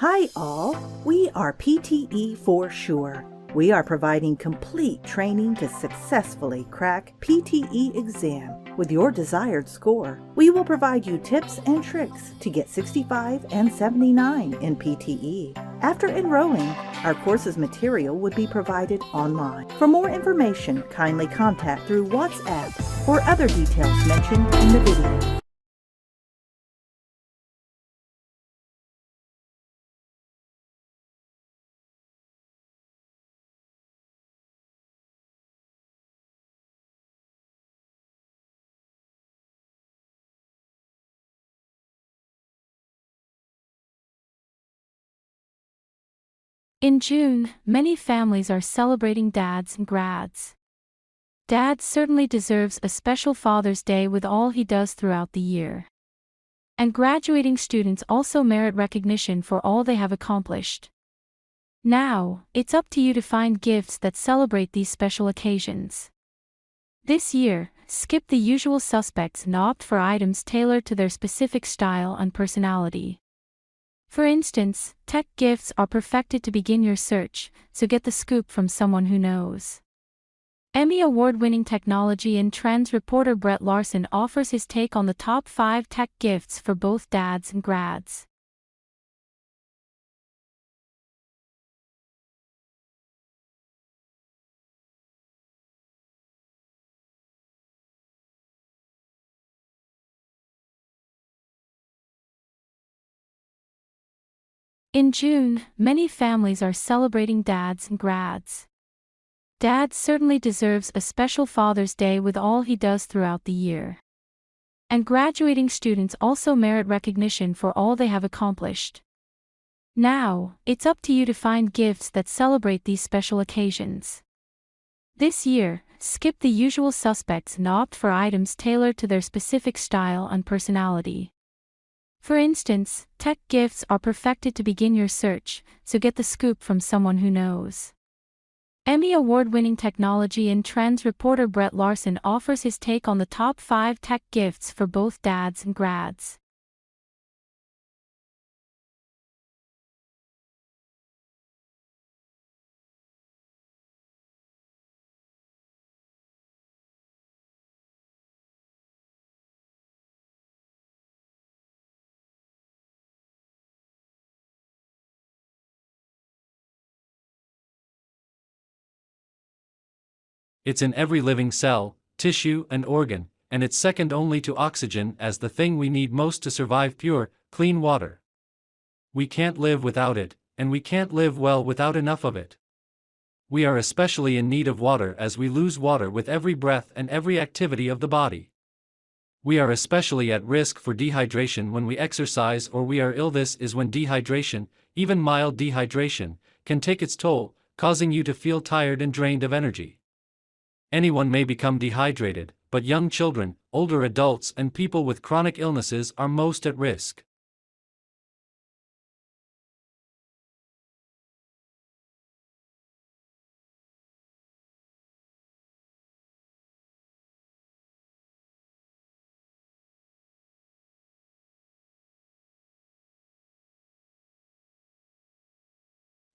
Hi all, we are PTE for sure. We are providing complete training to successfully crack PTE exam with your desired score. We will provide you tips and tricks to get 65 and 79 in PTE. After enrolling, our course's material would be provided online. For more information, kindly contact through WhatsApp or other details mentioned in the video. In June, many families are celebrating dads and grads. Dad certainly deserves a special Father's Day with all he does throughout the year. And graduating students also merit recognition for all they have accomplished. Now, it's up to you to find gifts that celebrate these special occasions. This year, skip the usual suspects and opt for items tailored to their specific style and personality. For instance, tech gifts are perfected to begin your search, so get the scoop from someone who knows. Emmy Award-winning technology and trends reporter Brett Larson offers his take on the top 5 tech gifts for both dads and grads. In June, many families are celebrating dads and grads. Dad certainly deserves a special Father's Day with all he does throughout the year. And graduating students also merit recognition for all they have accomplished. Now, it's up to you to find gifts that celebrate these special occasions. This year, skip the usual suspects and opt for items tailored to their specific style and personality. For instance, tech gifts are perfected to begin your search, so get the scoop from someone who knows. Emmy Award-winning technology and trends reporter Brett Larson offers his take on the top 5 tech gifts for both dads and grads. It's in every living cell, tissue, and organ, and it's second only to oxygen as the thing we need most to survive pure, clean water. We can't live without it, and we can't live well without enough of it. We are especially in need of water as we lose water with every breath and every activity of the body. We are especially at risk for dehydration when we exercise or we are ill. This is when dehydration, even mild dehydration, can take its toll, causing you to feel tired and drained of energy. Anyone may become dehydrated, but young children, older adults, and people with chronic illnesses are most at risk.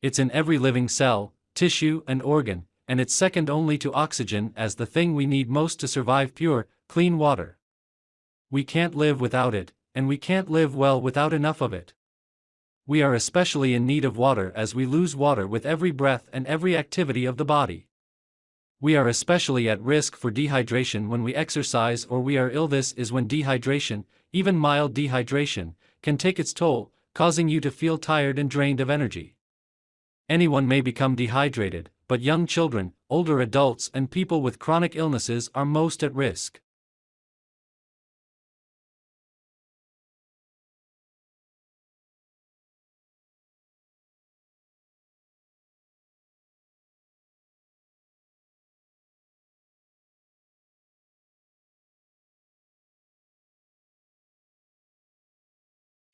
It's in every living cell, tissue, and organ, and it's second only to oxygen as the thing we need most to survive pure, clean water. We can't live without it, and we can't live well without enough of it. We are especially in need of water as we lose water with every breath and every activity of the body. We are especially at risk for dehydration when we exercise or we are ill. This is when dehydration, even mild dehydration, can take its toll, causing you to feel tired and drained of energy. Anyone may become dehydrated, but young children, older adults, and people with chronic illnesses are most at risk.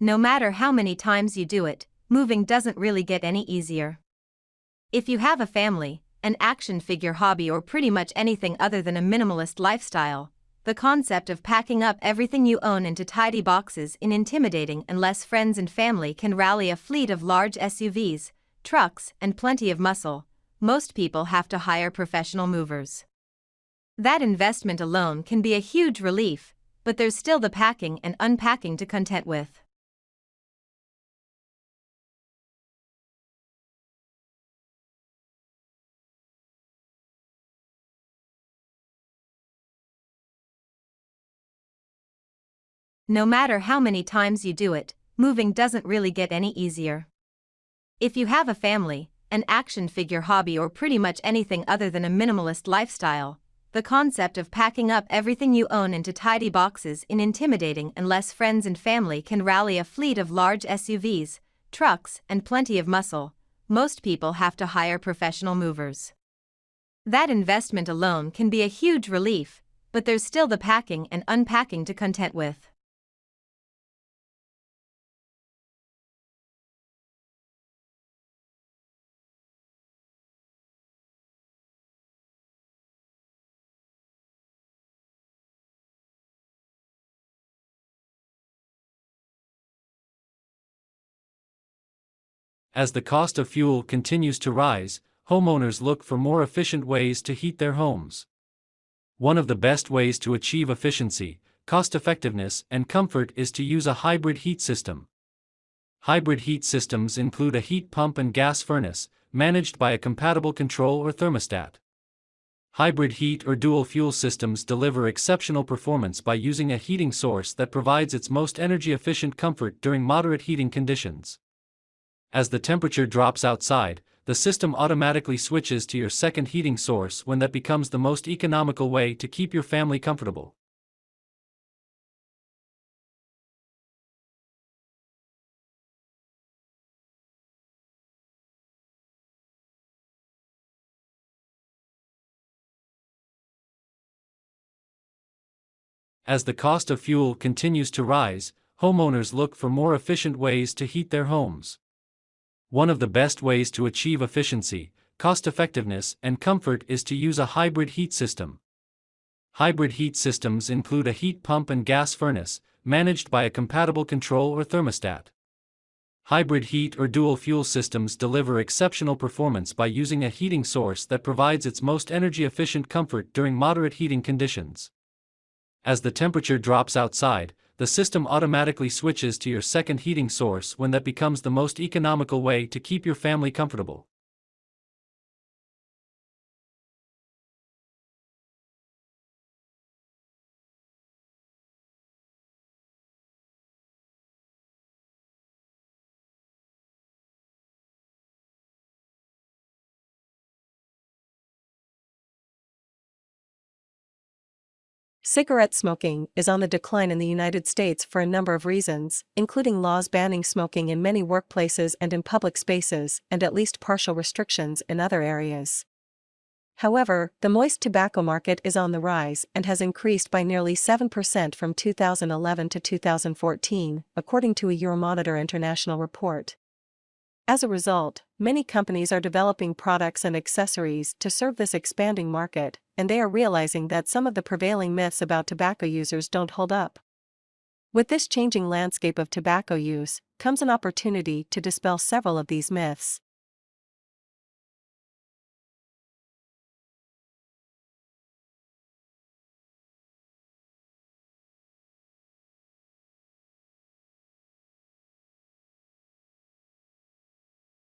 No matter how many times you do it, moving doesn't really get any easier. If you have a family, an action figure hobby, or pretty much anything other than a minimalist lifestyle, the concept of packing up everything you own into tidy boxes is intimidating unless friends and family can rally a fleet of large SUVs, trucks, and plenty of muscle. Most people have to hire professional movers. That investment alone can be a huge relief, but there's still the packing and unpacking to contend with. No matter how many times you do it, moving doesn't really get any easier. If you have a family, an action figure hobby, or pretty much anything other than a minimalist lifestyle, the concept of packing up everything you own into tidy boxes is intimidating unless friends and family can rally a fleet of large SUVs, trucks, and plenty of muscle. Most people have to hire professional movers. That investment alone can be a huge relief, but there's still the packing and unpacking to contend with. As the cost of fuel continues to rise, homeowners look for more efficient ways to heat their homes. One of the best ways to achieve efficiency, cost-effectiveness, and comfort is to use a hybrid heat system. Hybrid heat systems include a heat pump and gas furnace, managed by a compatible control or thermostat. Hybrid heat or dual fuel systems deliver exceptional performance by using a heating source that provides its most energy-efficient comfort during moderate heating conditions. As the temperature drops outside, the system automatically switches to your second heating source when that becomes the most economical way to keep your family comfortable. As the cost of fuel continues to rise, homeowners look for more efficient ways to heat their homes. One of the best ways to achieve efficiency, cost-effectiveness, and comfort is to use a hybrid heat system. Hybrid heat systems include a heat pump and gas furnace, managed by a compatible control or thermostat. Hybrid heat or dual fuel systems deliver exceptional performance by using a heating source that provides its most energy-efficient comfort during moderate heating conditions. As the temperature drops outside, the system automatically switches to your second heating source when that becomes the most economical way to keep your family comfortable. Cigarette smoking is on the decline in the United States for a number of reasons, including laws banning smoking in many workplaces and in public spaces, and at least partial restrictions in other areas. However, the moist tobacco market is on the rise and has increased by nearly 7% from 2011 to 2014, according to a Euromonitor International report. As a result, many companies are developing products and accessories to serve this expanding market, and they are realizing that some of the prevailing myths about tobacco users don't hold up. With this changing landscape of tobacco use, comes an opportunity to dispel several of these myths.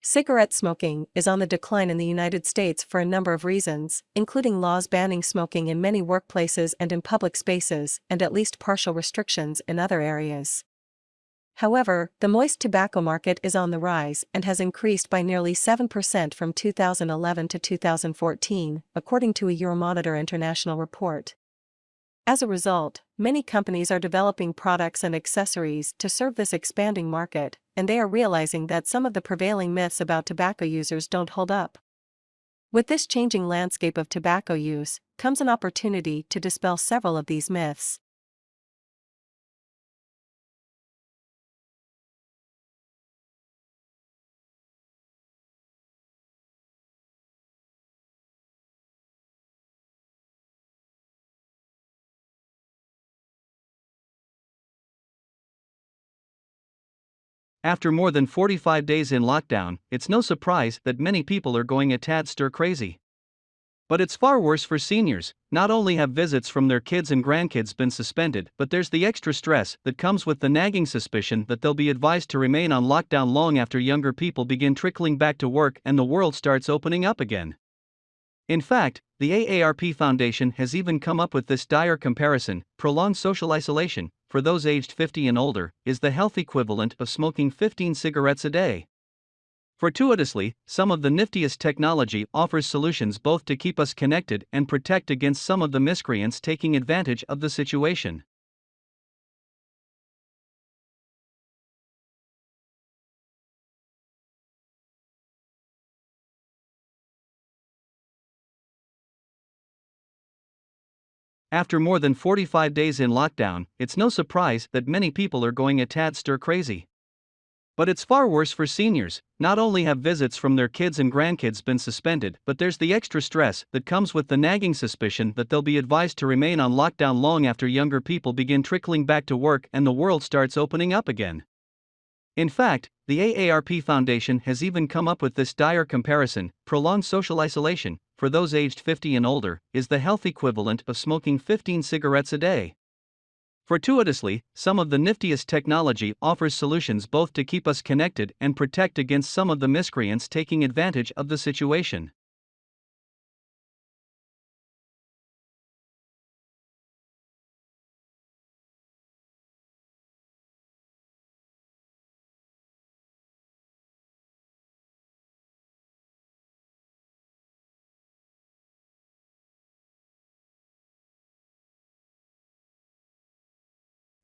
Cigarette smoking is on the decline in the United States for a number of reasons, including laws banning smoking in many workplaces and in public spaces, and at least partial restrictions in other areas. However, the moist tobacco market is on the rise and has increased by nearly 7% from 2011 to 2014, according to a Euromonitor International report. As a result, many companies are developing products and accessories to serve this expanding market, and they are realizing that some of the prevailing myths about tobacco users don't hold up. With this changing landscape of tobacco use, comes an opportunity to dispel several of these myths. After more than 45 days in lockdown, it's no surprise that many people are going a tad stir-crazy. But it's far worse for seniors. Not only have visits from their kids and grandkids been suspended, but there's the extra stress that comes with the nagging suspicion that they'll be advised to remain on lockdown long after younger people begin trickling back to work and the world starts opening up again. In fact, the AARP Foundation has even come up with this dire comparison: prolonged social isolation, for those aged 50 and older, is the health equivalent of smoking 15 cigarettes a day. Fortuitously, some of the niftiest technology offers solutions both to keep us connected and protect against some of the miscreants taking advantage of the situation. After more than 45 days in lockdown, it's no surprise that many people are going a tad stir-crazy. But it's far worse for seniors. Not only have visits from their kids and grandkids been suspended, but there's the extra stress that comes with the nagging suspicion that they'll be advised to remain on lockdown long after younger people begin trickling back to work and the world starts opening up again. In fact, the AARP Foundation has even come up with this dire comparison: prolonged social isolation, for those aged 50 and older, is the health equivalent of smoking 15 cigarettes a day. Fortuitously, some of the niftiest technology offers solutions both to keep us connected and protect against some of the miscreants taking advantage of the situation.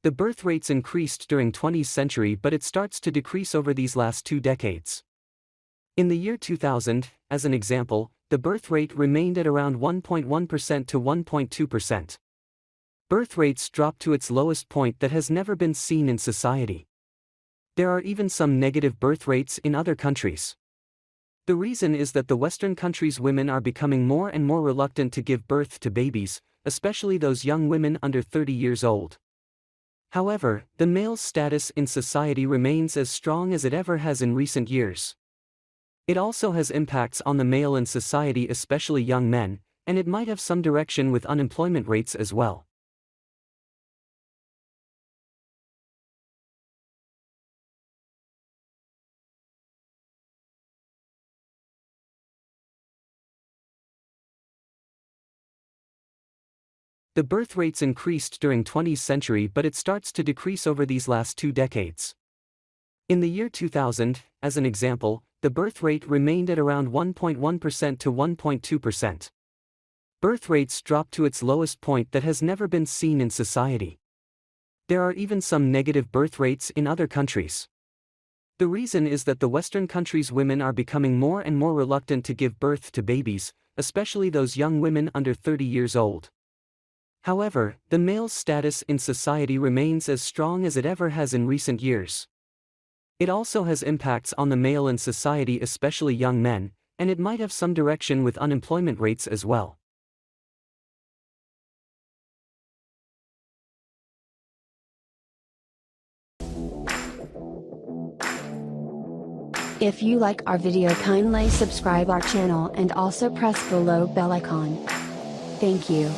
The birth rates increased during 20th century, but it starts to decrease over these last 2 decades. In the year 2000, as an example, the birth rate remained at around 1.1% to 1.2%. Birth rates dropped to its lowest point that has never been seen in society. There are even some negative birth rates in other countries. The reason is that the Western countries' women are becoming more and more reluctant to give birth to babies, especially those young women under 30 years old. However, the male's status in society remains as strong as it ever has in recent years. It also has impacts on the male in society, especially young men, and it might have some direction with unemployment rates as well. The birth rates increased during 20th century, but it starts to decrease over these last 2 decades. In the year 2000, as an example, the birth rate remained at around 1.1% to 1.2%. Birth rates dropped to its lowest point that has never been seen in society. There are even some negative birth rates in other countries. The reason is that the Western countries' women are becoming more and more reluctant to give birth to babies, especially those young women under 30 years old. However, the male's status in society remains as strong as it ever has in recent years. It also has impacts on the male in society, especially young men, and it might have some direction with unemployment rates as well. If you like our video, kindly subscribe our channel and also press below bell icon. Thank you.